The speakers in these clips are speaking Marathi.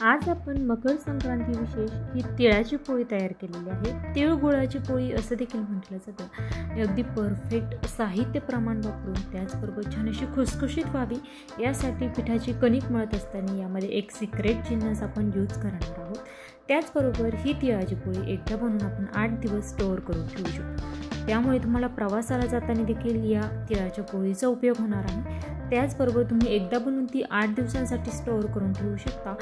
आज आपण मकर संक्रांती विशेष ही तिळाची पोळी तयार केलेली आहे। तिळ गुळाची पोळी असं देखील म्हटलं जातं। अगदी परफेक्ट साहित्य प्रमाण वापरून त्याचबरोबर छान अशी खुसखुशीत व्हावी यासाठी पिठाची कणिक मळत असताना यामध्ये एक सिक्रेट जिन्नस आपण यूज करणार आहोत। त्याचबरोबर ही तिळाची पोळी एकदा बनवून आपण 8 दिवस स्टोअर करून ठेवू शकतो। त्यामुळे तुम्हाला प्रवासाला जाताना देखील या तिळाच्या पोळीचा उपयोग होणार आहे। त्याचबरोबर तुम्ही एकदा बनवून ती 8 दिवसांसाठी स्टोअर करून ठेवू शकता।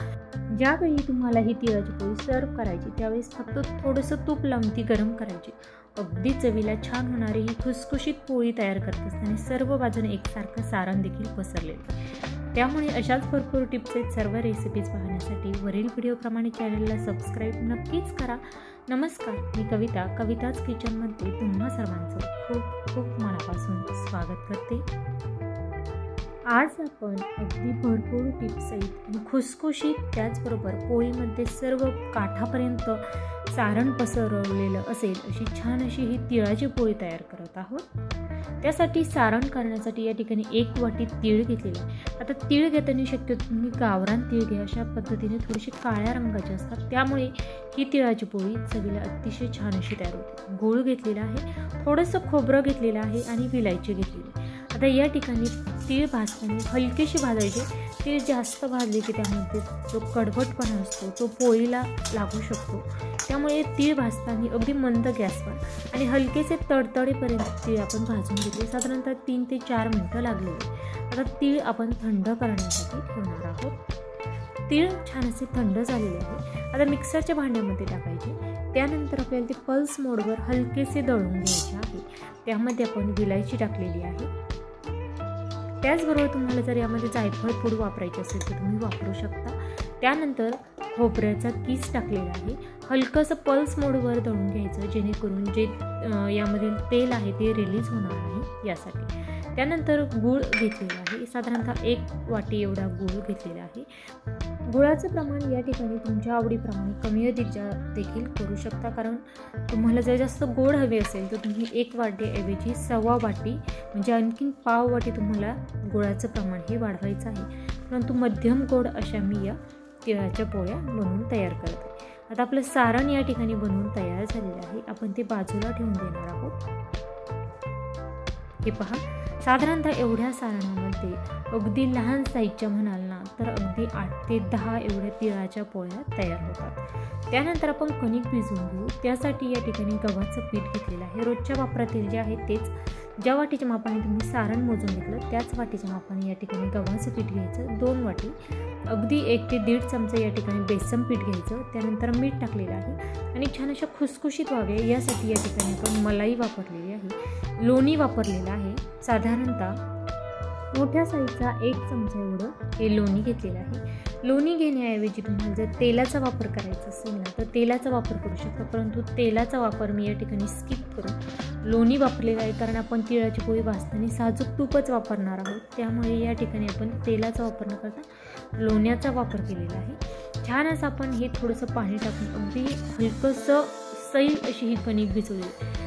ज्यावेळी तुम्हाला ही तिळाची पोळी सर्व करायची त्यावेळेस फक्त थोडंसं तूप लावून ती गरम करायची। अगदी चवीला छान होणारी ही खुसखुशीत पोळी तयार करत असताना सर्व बाजूने एकसारखं सारण देखील पसरलेलं। त्यामुळे अशाच भरपूर टिप्स आहेत। सर्व रेसिपीज पाहण्यासाठी वरील व्हिडिओप्रमाणे चॅनलला सबस्क्राईब नक्कीच करा। नमस्कार, मी कविता, कविताच किचनमध्ये तुम्हा सर्वांचं खूप खूप मनापासून स्वागत करते। आज आपण अगदी भरपूर टिप्स आहेत आणि खुसखुशीत त्याचबरोबर पोळीमध्ये सर्व काठापर्यंत सारण पसरवलेलं असेल अशी छान अशी ही तिळाची पोळी तयार करत आहोत। त्यासाठी सारण करण्यासाठी या ठिकाणी 1 वाटी तीळ घेतलेली आहे। आता तीळ घेताना शक्यतो तुम्ही गावरान तीळ घ्या। अशा पद्धतीने थोडीशी काळ्या रंगाची असतात, त्यामुळे ही तिळाची पोळी चवीला अतिशय छान अशी तयार होते। गूळ घेतलेला आहे, थोडंसं खोबरं घेतलेलं आहे आणि विलायची घेतलेली आहे। आता या ठिकाणी तीळ भाजताना हलकेशी भाजायचे। तीळ जास्त भाजले की त्यामध्ये जो कडवटपणा असतो तो पोळीला लागू शकतो, त्यामुळे तीळ भाजताना अगदी मंद गॅसवर आणि हलकेसे तडतडेपर्यंत तीळ आपण भाजून घेतले। साधारणतः 3 ते 4 मिनिटं लागलेली। आता तीळ आपण थंड करण्यासाठी ठेवणार आहोत। तीळ छान असे थंड झालेले आहे। आता मिक्सरच्या भांड्यामध्ये टाकायचे। त्यानंतर आपल्याला ते पल्स मोडवर हलकेसे दळून घ्यायचे आहे। त्यामध्ये आपण विलायची टाकलेली आहे। त्याचबरोबर तुम्हाला जर यामध्ये जायफळ पूड वापरायची असेल तर तुम्ही वापरू शकता। त्यानंतर खोबऱ्याचा किस टाकलेला आहे। हलकंसं पल्स मोडवर दळून घ्यायचं, जेणेकरून जे यामधील तेल आहे ते रिलीज होणार नाही यासाठी। त्यानंतर गूळ घेतलेला आहे। साधारणतः 1 वाटी एवढा गूळ घेतलेला आहे। गुळाचं प्रमाण या ठिकाणी तुमच्या आवडीप्रमाणे कमी अधिक देखील करू शकता, कारण तुम्हाला जर जास्त गोड हवे असेल तर तुम्ही 1 वाटीऐवजी 1.25 वाटी म्हणजे आणखीन पाव वाटी तुम्हाला गुळाचं प्रमाण हे वाढवायचं आहे। परंतु मध्यम गोड अशा मी या तिळाच्या पोळ्या बनवून तयार करत आहे। आता आपलं सारण या ठिकाणी बनवून तयार झालेलं आहे। आपण ते बाजूला ठेवून देणार आहोत। हे पहा, साधारणतः एवढ्या सारणामध्ये अगदी लहान साईजच्या म्हणाल ना तर अगदी 8 ते 10 एवढ्या तिळाच्या पोळ्या तयार होतात। त्यानंतर आपण कणिक भिजवून घेऊ। त्यासाठी या ठिकाणी गव्हाचं पीठ घेतलेलं आहे। रोजच्या वापरातील जे आहे तेच, ज्या वाटीच्या मापाने तुम्ही सारण मोजून घेतलं त्याच वाटीच्या मापाने या ठिकाणी गव्हाचं पीठ घ्यायचं 2 वाटी। अगदी 1 ते 1.5 चमचे या ठिकाणी बेसन पीठ घ्यायचं। त्यानंतर मीठ टाकलेलं आहे आणि छान अशा खुसखुशीत व्हावे यासाठी या ठिकाणी आपण मलाई वापरलेली आहे, लोणी वापरलेलं आहे। साधारणतः मोठ्या साईजचा 1 चमचा एवढं हे लोणी घेतलेलं आहे। लोणी घेण्याऐवजी तुम्हाला जर तेलाचा वापर करायचा असेल ना तर तेलाचा वापर करू शकता, परंतु तेलाचा वापर मी या ठिकाणी स्किप करून लोणी वापरलेला आहे, कारण आपण तिळाची पोळी भाजताना साजूक तूपच वापरणार आहोत। त्यामुळे या ठिकाणी आपण तेलाचा वापर न करता लोण्याचा वापर केलेला आहे। छान असं आपण हे थोडंसं पाणी टाकून अगदी हलकंसं सैल अशी ही कणिक भिजवली।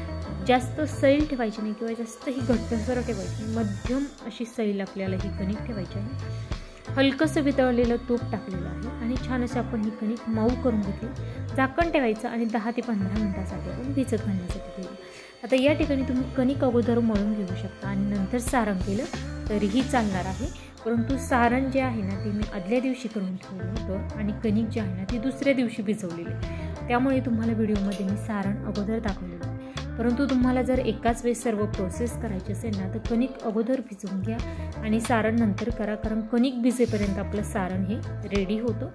जास्त सैल ठेवायची नाही किंवा जास्त ही घट्टसर ठेवायची नाही, मध्यम अशी सैल आपल्याला ही कणिक ठेवायची आहे। हलकंसं वितळलेलं तूप टाकलेलं आहे आणि छान असं आपण ही कणिक मऊ करून घेतली। झाकण ठेवायचं आणि 10 ते 15 मिनिटासाठी आपण भिजत घालण्यासाठी ठेवली। आता या ठिकाणी तुम्ही कणिक अगोदर मळून घेऊ शकता आणि नंतर सारण केलं तरीही चालणार आहे, परंतु सारण जे आहे ना ते मी आदल्या दिवशी करून ठेवलं होतं आणि कणिक जी आहे ना ती दुसऱ्या दिवशी भिजवलेली। त्यामुळे तुम्हाला व्हिडिओमध्ये मी सारण अगोदर दाखवलेलं आहे। परंतु तुम्हाला जर एकाच वेळेस सर्व प्रोसेस करायची असेल ना तर कणिक अगोदर भिजवून घ्या आणि सारण नंतर करा, कारण कणिक भिजेपर्यंत आपलं सारण हे रेडी होतं।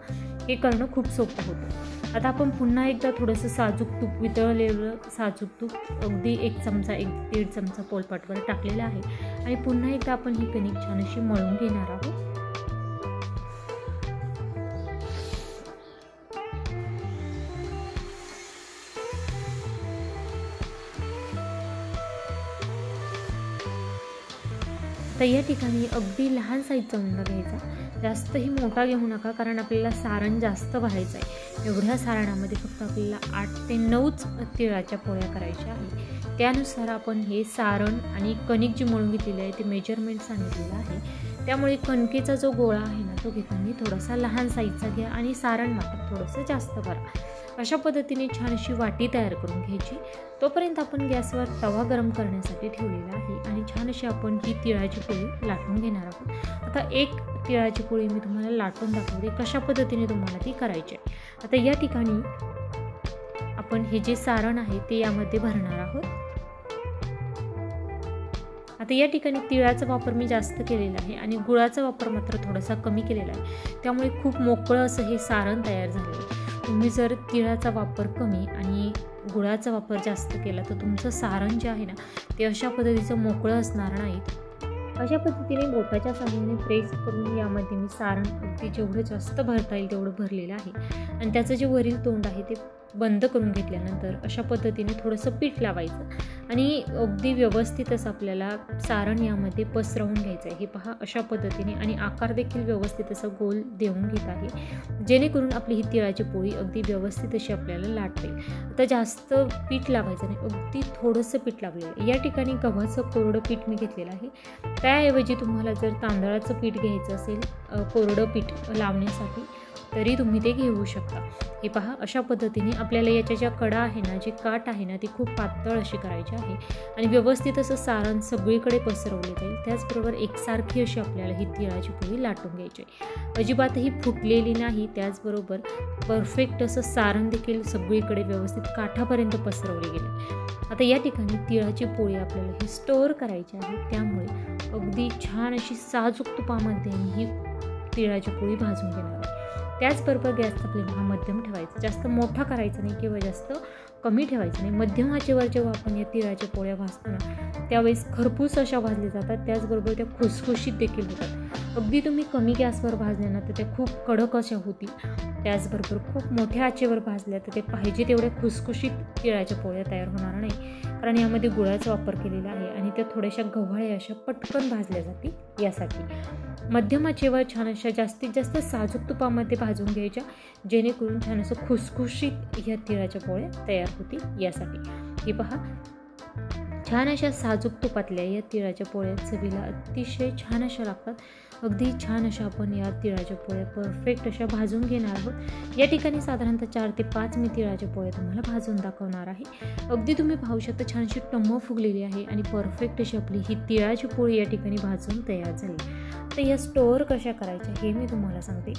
हे करणं खूप सोपं होतं। आता आपण पुन्हा एकदा थोडंसं साजूक तूप, वितळलेलं साजूक तूप अगदी 1 चमचा 1-1.5 चमचा पोलपाटवर टाकलेला आहे आणि पुन्हा एकदा आपण ही कणिक छान अशी मळून घेणार आहोत। तर या ठिकाणी अगदी लहान साईजचा उंडा घ्यायचा, जास्तही मोठा घेऊ नका, कारण आपल्याला सारण जास्त भरायचं आहे। एवढ्या सारणामध्ये फक्त आपल्याला 8 ते 9च तिळाच्या पोळ्या करायच्या आहे। त्यानुसार आपण हे सारण आणि कणिक जी मळून घेतलेली आहे ते मेजरमेंट सांगितलेलं आहे त्यामुळे कणकेचा जो गोळा आहे ना तो घेताना थोडासा लहान साईजचा घ्या आणि सारण मात्र थोडंसं जास्त करा. अशा पद्धतीने छान अशी वाटी तयार करून घ्यायची. तोपर्यंत आपण गॅसवर तवा गरम करण्यासाठी ठेवलेला आहे आणि छान अशी आपण ही तिळाची पोळी लाटून घेणार आहोत. आता एक तिळाची पोळी मी तुम्हाला लाटून दाखवते कशा पद्धतीने तुम्हाला ती करायची आहे. आता या ठिकाणी आपण हे जे सारण आहे ते यामध्ये भरणार आहोत. आता या ठिकाणी तिळाचा वापर मी जास्त केलेला आहे आणि गुळाचा वापर मात्र थोडासा कमी केलेला आहे. त्यामुळे खूप मोकळं असं हे सारण तयार झालं आहे. तुम्ही जर तिळाचा वापर कमी आणि गुळाचा वापर जास्त केला तर तुमचं सारण जे आहे ना ते अशा पद्धतीचं मोकळं असणार नाही. अशा पद्धतीने बोटाच्या साहाय्याने प्रेस करून यामध्ये मी सारण अगदी जेवढं जास्त भरता येईल तेवढं भरलेलं आहे आणि त्याचं जे वरील तोंड आहे ते बंद करून घेतल्यानंतर अशा पद्धतीने थोडंसं पीठ लावायचं आणि अगदी व्यवस्थित असं आपल्याला सारण यामध्ये पसरवून घ्यायचं आहे. हे पहा अशा पद्धतीने आणि आकार देखील व्यवस्थित असं गोल देऊन घेत आहे जेणेकरून आपली ही तिळाची पोळी अगदी व्यवस्थित अशी आपल्याला लाटते. आता जास्त पीठ लावायचं नाही, अगदी थोडंसं पीठ लावलेलं आहे. या ठिकाणी गव्हाचं कोरडं पीठ मी घेतलेलं आहे. त्याऐवजी तुम्हाला जर तांदळाचं पीठ घ्यायचं असेल कोरडं पीठ लावण्यासाठी तरी तुम्ही ते घेऊ शकता. हे पहा अशा पद्धतीने आपल्याला याच्या ज्या कडा आहे ना जी काठ आहे ना ती खूप पातळ अशी करायची आहे आणि व्यवस्थित असं सारण सगळीकडे पसरवले जाईल. त्याचबरोबर एकसारखी अशी आपल्याला ही तिळाची पोळी लाटून घ्यायची आहे. अजिबातही फुटलेली नाही. त्याचबरोबर परफेक्ट असं सारण देखील सगळीकडे व्यवस्थित काठापर्यंत पसरवले गेले. आता या ठिकाणी तिळाची पोळी आपल्याला ही स्टोअर करायची आहे. त्यामुळे अगदी छान अशी साजूक तुपामध्ये ही तिळाची पोळी भाजून घेणार आहे. त्याचबरोबर गॅसचा फ्लेम हा मध्यम ठेवायचा, जास्त मोठा करायचा नाही किंवा जास्त कमी ठेवायचं नाही. मध्यम आचेवर जेव्हा आपण या तिळाच्या पोळ्या भाजतो ना त्यावेळेस खरपूस अशा भाजल्या जातात. त्याचबरोबर त्या खुसखुशीत देखील होतात. अगदी तुम्ही कमी गॅसवर भाजल्या ना तर त्या खूप कडक अशा होतील. त्याचबरोबर खूप मोठ्या आचेवर भाजल्या तर ते पाहिजे तेवढ्या खुसखुशीत तिळाच्या पोळ्या तयार होणार नाही, कारण यामध्ये गुळाचा वापर केलेला आहे आणि त्या थोड्याशा गव्हाळ्या अशा पटकन भाजल्या जातील यासाठी. मध्यम आचेवर छान अशा जास्तीत जास्त साजूक तुपामध्ये भाजून घ्यायच्या जेणेकरून छान असं खुसखुशीत ह्या तिळाच्या पोळ्या तयार होतील यासाठी. हे पहा छान अशा साजूक तुपातल्या या तिळाच्या पोळ्या चवीला अतिशय छान अशा लागतात. अगदी छान अशा आपण या तिळाच्या पोळ्या परफेक्ट अशा भाजून घेणार आहोत. या ठिकाणी साधारणतः 4 ते 5 मी तिळाच्या पोळ्या तुम्हाला भाजून दाखवणार आहे. अगदी तुम्ही पाहू शकता छान अशी टम्म फुगलेली आहे आणि परफेक्ट अशी आपली ही तिळाची पोळी या ठिकाणी भाजून तयार झाली. तर या स्टोअर कशा करायच्या हे मी तुम्हाला सांगते.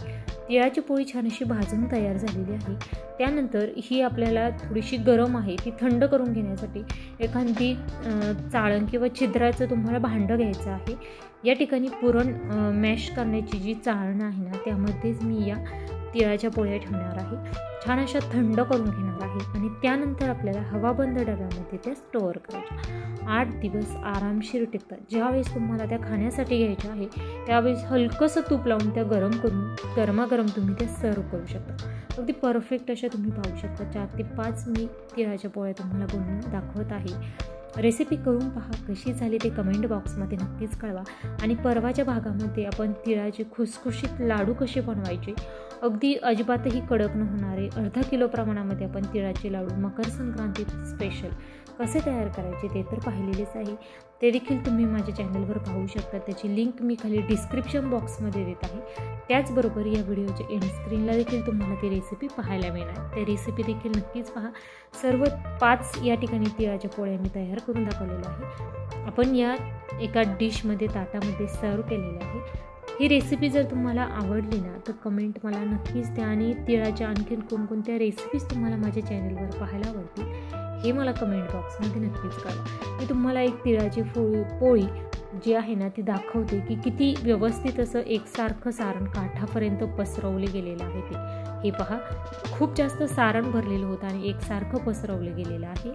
तिळाची पोळी छान अशी भाजून तयार झालेली आहे. त्यानंतर ही आपल्याला थोडीशी गरम आहे ती थंड करून घेण्यासाठी एखादी चाळण किंवा छिद्राचं तुम्हाला भांडं घ्यायचं आहे. या ठिकाणी पुरण मॅश करण्याची जी चाळण आहे ना त्यामध्येच मी या तिळाच्या पोळ्या ठेवणार आहे. छान अशा थंड करून घेणार आहे आणि त्यानंतर आपल्याला हवाबंद डब्यामध्ये त्या स्टोअर करायच्या. 8 दिवस आरामशीर टिकतात. ज्यावेळेस तुम्हाला त्या खाण्यासाठी घ्यायच्या आहे त्यावेळेस हलकंसं तूप लावून त्या गरम करून गरमागरम तुम्ही त्या सर्व करू शकता. अगदी परफेक्ट अशा तुम्ही पाहू शकता 4 ते 5 मी तिळाच्या पोळ्या तुम्हाला बनवून दाखवत आहे. रेसिपी करून पहा, कशी झाली ते कमेंट बॉक्समध्ये नक्कीच कळवा. आणि परवाच्या भागामध्ये आपण तिळाचे खुसखुशीत लाडू कसे बनवायचे, अगदी अजिबातही कडक न होणारे 1/2 किलो प्रमाणामध्ये आपण तिळाचे लाडू मकर संक्रांतीत स्पेशल कसे तयार करायचे ते तर पाहिलेलेच आहे. ते देखील तुम्ही माझ्या चॅनलवर पाहू शकता. त्याची लिंक मी खाली डिस्क्रिप्शन बॉक्समध्ये देत आहे. त्याचबरोबर या व्हिडिओच्या एंड स्क्रीनला देखील तुम्हाला ती रेसिपी पाहायला मिळणार. त्या रेसिपी देखील नक्कीच पहा. सर्व 5 या ठिकाणी तिळाच्या पोळ्या मी तयार करून दाखवलेल्या आहे. आपण या एका डिशमध्ये ताटामध्ये सर्व केलेलं आहे. ही रेसिपी जर तुम्हाला आवडली ना तर कमेंट मला नक्कीच द्या आणि तिळाच्या आणखीन कोणकोणत्या रेसिपीज तुम्हाला माझ्या चॅनलवर पाहायला आवडतील हे मला कमेंट बॉक्समध्ये नक्कीच कळवा. मी तुम्हाला एक तिळाची पोळी जी आहे ना ती दाखवते की किती व्यवस्थित असं एकसारखं सारण काठापर्यंत पसरवले गेलेलं आहे ते. हे पहा खूप जास्त सारण भरलेलं होतं आणि एकसारखं पसरवलं गेलेलं आहे.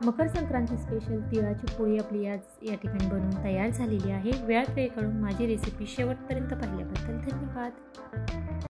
मकर संक्रांती स्पेशल तिळाची पोळी आपली या ठिकाणी बनवून तयार झालेली आहे. वेळात वेळ काढून माझी रेसिपी शेवटपर्यंत पाहिल्याबद्दल धन्यवाद.